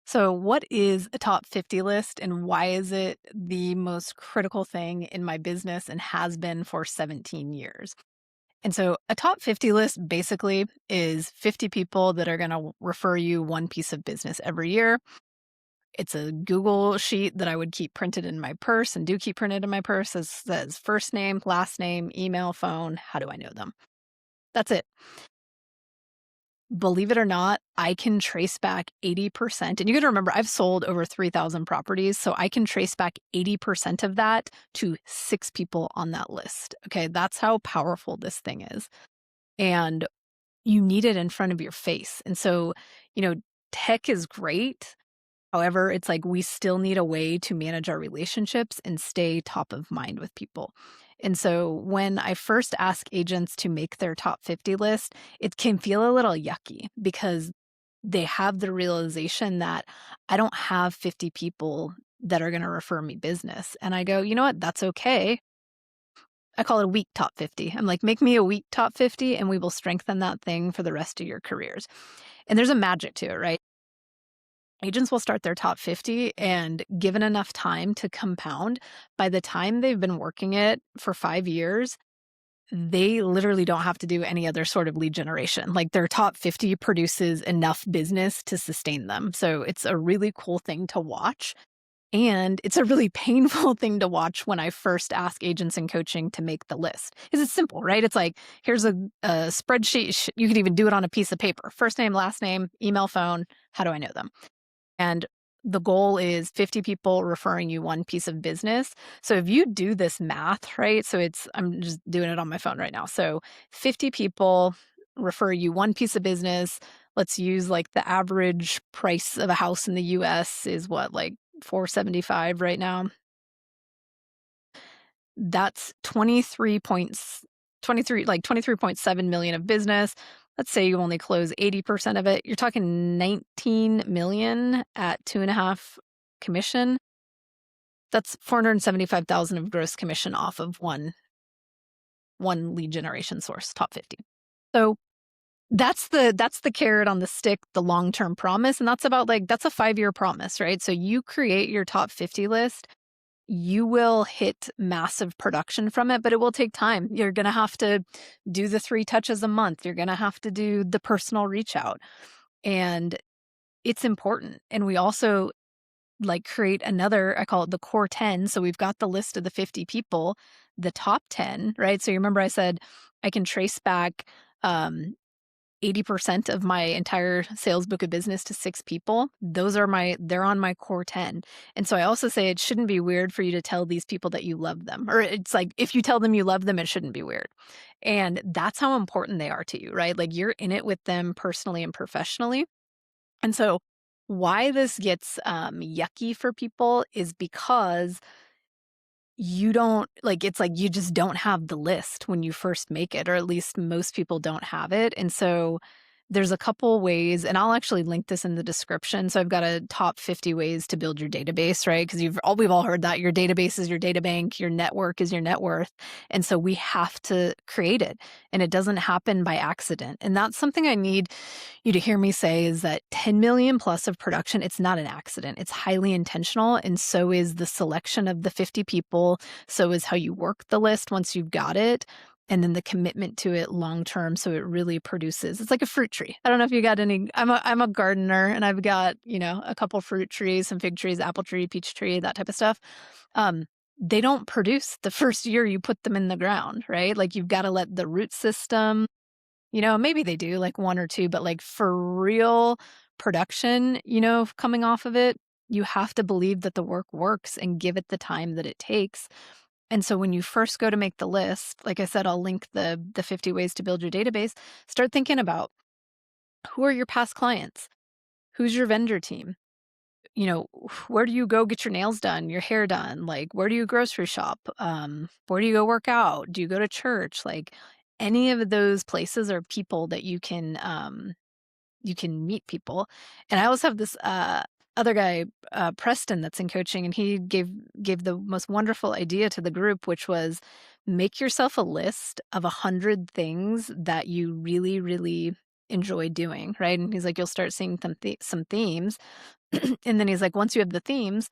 So, what is a top 50 list and why is it the most critical thing in my business and has been for 17 years? And so, a top 50 list basically is 50 people that are going to refer you one piece of business every year. It's a Google sheet that I would keep printed in my purse and do keep printed in my purse that says first name, last name, email, phone. How do I know them? That's it. Believe it or not, I can trace back 80%. And you gotta remember, I've sold over 3,000 properties, so I can trace back 80% of that to 6 people on that list. Okay, that's how powerful this thing is. And you need it in front of your face. And so, you know, tech is great. However, it's like we still need a way to manage our relationships and stay top of mind with people. And so when I first ask agents to make their top 50 list, it can feel a little yucky because they have the realization that I don't have 50 people that are going to refer me business. And I go, you know what? That's okay. I call it a weak top 50. I'm like, make me a weak top 50 and we will strengthen that thing for the rest of your careers. And there's a magic to it, right? Agents will start their top 50 and given enough time to compound, by the time they've been working it for 5 years, they literally don't have to do any other sort of lead generation. Like their top 50 produces enough business to sustain them. So it's a really cool thing to watch. And it's a really painful thing to watch when I first ask agents in coaching to make the list. Because it's simple, right? It's like, here's a spreadsheet. You could even do it on a piece of paper. First name, last name, email, phone. How do I know them? And the goal is 50 people referring you one piece of business. So if you do this math, right? So I'm just doing it on my phone right now. So 50 people refer you one piece of business. Let's use like the average price of a house in the US is what, like 475 right now. That's 23, like 23.7 million of business. Let's say you only close 80% of it. You're talking 19 million at 2.5 commission. That's 475,000 of gross commission off of one lead generation source, top 50. So that's the carrot on the stick, the long-term promise. And that's about like that's a 5-year promise, right? So you create your top 50 list, you will hit massive production from it, but it will take time. You're going to have to do the 3 touches a month. You're going to have to do the personal reach out. And it's important. And we also like create another, I call it the core 10. So we've got the list of the 50 people, the top 10, right? So you remember I said I can trace back um 80% of my entire sales book of business to 6 people. They're on my core 10. And so I also say it shouldn't be weird for you to tell these people that you love them. Or it's like if you tell them you love them, it shouldn't be weird. And that's how important they are to you, right? Like you're in it with them personally and professionally. And so why this gets yucky for people is because you don't like it's like you just don't have the list when you first make it, or at least most people don't have it. And so there's a couple ways, and I'll actually link this in the description. So I've got a top 50 ways to build your database, right? Because we've all heard that your database is your data bank, your network is your net worth. And so we have to create it. And it doesn't happen by accident. And that's something I need you to hear me say is that 10 million plus of production, it's not an accident. It's highly intentional. And so is the selection of the 50 people. So is how you work the list once you've got it. And then the commitment to it long term, so it really produces. It's like a fruit tree. I don't know if you got any. I'm a gardener, and I've got a couple fruit trees, some fig trees, apple tree, peach tree, that type of stuff. Um, they don't produce the first year you put them in the ground, right? Like you've got to let the root system. Maybe they do like 1 or 2, but like for real production, coming off of it, you have to believe that the work works and give it the time that it takes. And so when you first go to make the list, like I said, I'll link the 50 ways to build your database. Start thinking about who are your past clients? Who's your vendor team? Where do you go get your nails done, your hair done? Like, where do you grocery shop? Where do you go work out? Do you go to church? Like any of those places are people that you can meet people. And I also have this other guy, Preston, that's in coaching, and he gave the most wonderful idea to the group, which was make yourself a list of 100 things that you really, really enjoy doing, right? And he's like, you'll start seeing some themes. And then he's like, once you have the themes,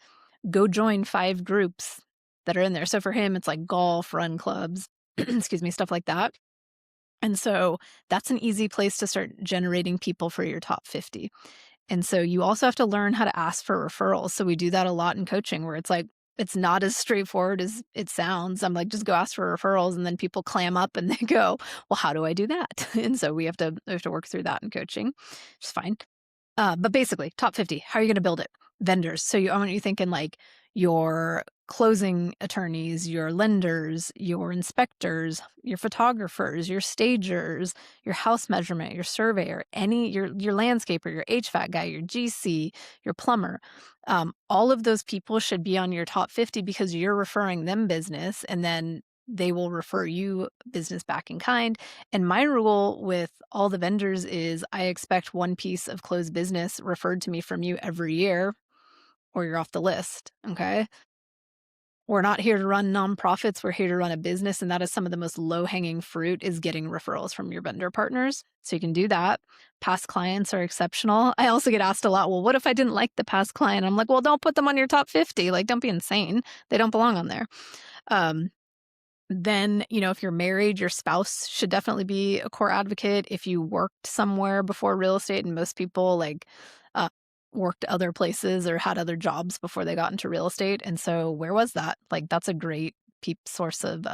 go join 5 groups that are in there. So for him, it's like golf, run clubs, excuse me, stuff like that. And so that's an easy place to start generating people for your top 50. And so you also have to learn how to ask for referrals. So we do that a lot in coaching where it's like, it's not as straightforward as it sounds. I'm like, just go ask for referrals. And then people clam up and they go, well, how do I do that? And so we have to work through that in coaching, which is fine. But basically, top 50, how are you gonna build it? Vendors. So I want you thinking like your closing attorneys, your lenders, your inspectors, your photographers, your stagers, your house measurement, your surveyor, your landscaper, your HVAC guy, your GC, your plumber. All of those people should be on your top 50 because you're referring them business and then they will refer you business back in kind. And my rule with all the vendors is I expect one piece of closed business referred to me from you every year, or you're off the list. Okay. We're not here to run nonprofits. We're here to run a business. And that is some of the most low hanging fruit is getting referrals from your vendor partners. So you can do that. Past clients are exceptional. I also get asked a lot, well, what if I didn't like the past client? I'm like, well, don't put them on your top 50. Like, don't be insane. They don't belong on there. Um, then, if you're married, your spouse should definitely be a core advocate. If you worked somewhere before real estate, and most people like uh, worked other places or had other jobs before they got into real estate. And so, where was that? Like, that's a great peep source of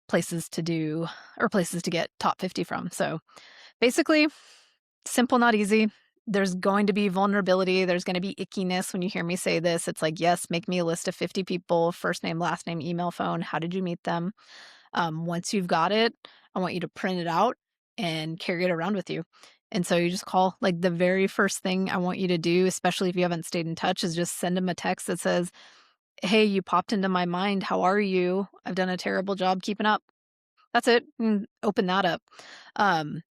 places to do or places to get top 50 from. So, basically, simple, not easy. There's going to be vulnerability. There's going to be ickiness when you hear me say this. It's like, yes, make me a list of 50 people, first name, last name, email, phone. How did you meet them? Once you've got it, I want you to print it out and carry it around with you. And so you just call, like the very first thing I want you to do, especially if you haven't stayed in touch, is just send them a text that says, hey, you popped into my mind. How are you? I've done a terrible job keeping up. That's it. Open that up. Um,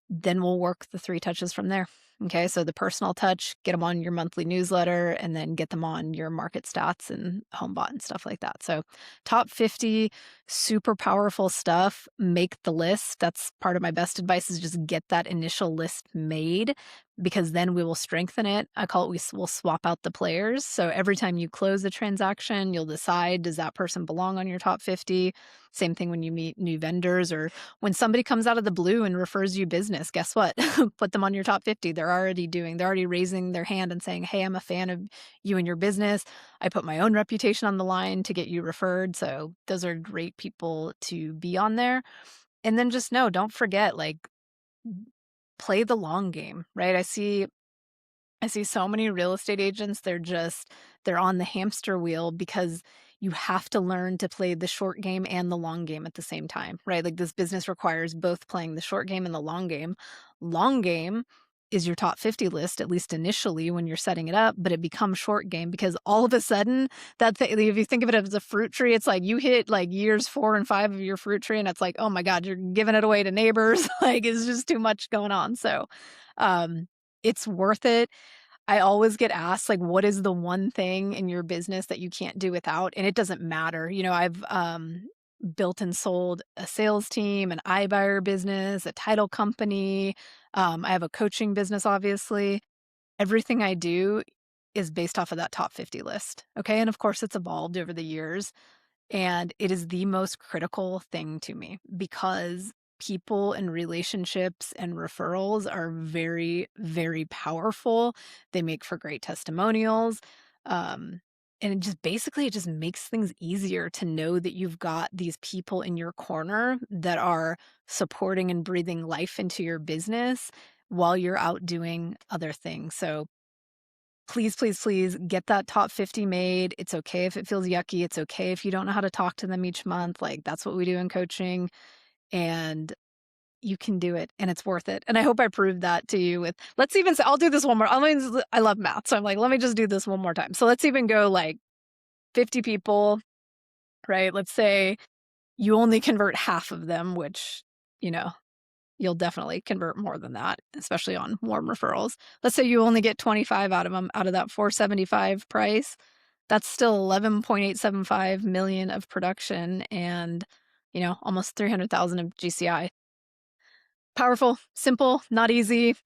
then we'll work the 3 touches from there. Okay, so the personal touch, get them on your monthly newsletter, and then get them on your market stats and HomeBot and stuff like that. So top 50, super powerful stuff. Make the list. That's part of my best advice is just get that initial list made because then we will strengthen it. I call it we'll swap out the players. So every time you close a transaction, you'll decide, does that person belong on your top 50? Same thing when you meet new vendors or when somebody comes out of the blue and refers you business, guess what? Put them on your top 50. They're already raising their hand and saying, hey, I'm a fan of you and your business. I put my own reputation on the line to get you referred. So those are great people to be on there. And then just know, don't forget, like, play the long game, right? I see so many real estate agents, they're on the hamster wheel because you have to learn to play the short game and the long game at the same time, right? Like this business requires both playing the short game and the long game. Long game is your top 50 list, at least initially when you're setting it up, but it becomes short game because all of a sudden if you think of it as a fruit tree, it's like you hit like years 4 and 5 of your fruit tree and it's like, oh my God, you're giving it away to neighbors. Like it's just too much going on. So um it's worth it. I always get asked, like, what is the one thing in your business that you can't do without? And it doesn't matter. I've built and sold a sales team, an iBuyer business, a title company. I have a coaching business, obviously. Everything I do is based off of that top 50 list. Okay. And of course, it's evolved over the years. And it is the most critical thing to me because people and relationships and referrals are very, very powerful. They make for great testimonials. Um, and it just makes things easier to know that you've got these people in your corner that are supporting and breathing life into your business while you're out doing other things. So please, please, please get that top 50 made. It's okay if it feels yucky. It's okay if you don't know how to talk to them each month. Like that's what we do in coaching and you can do it and it's worth it. And I hope I proved that to you with, let's even say, I'll do this one more. I love math. So I'm like, let me just do this one more time. So let's even go like 50 people, right? Let's say you only convert half of them, which, you know, you'll definitely convert more than that, especially on warm referrals. Let's say you only get 25 out of them out of that 475 price. That's still 11.875 million of production and, almost 300,000 of GCI. Powerful, simple, not easy.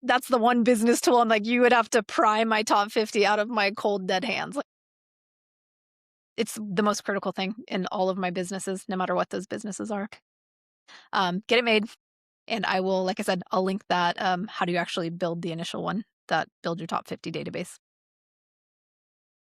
That's the one business tool I'm like, "You would have to pry my top 50 out of my cold, dead hands." Like, it's the most critical thing in all of my businesses, no matter what those businesses are. Get it made, and I will like I said, I'll link that, how do you actually build the initial one, that build your top 50 database.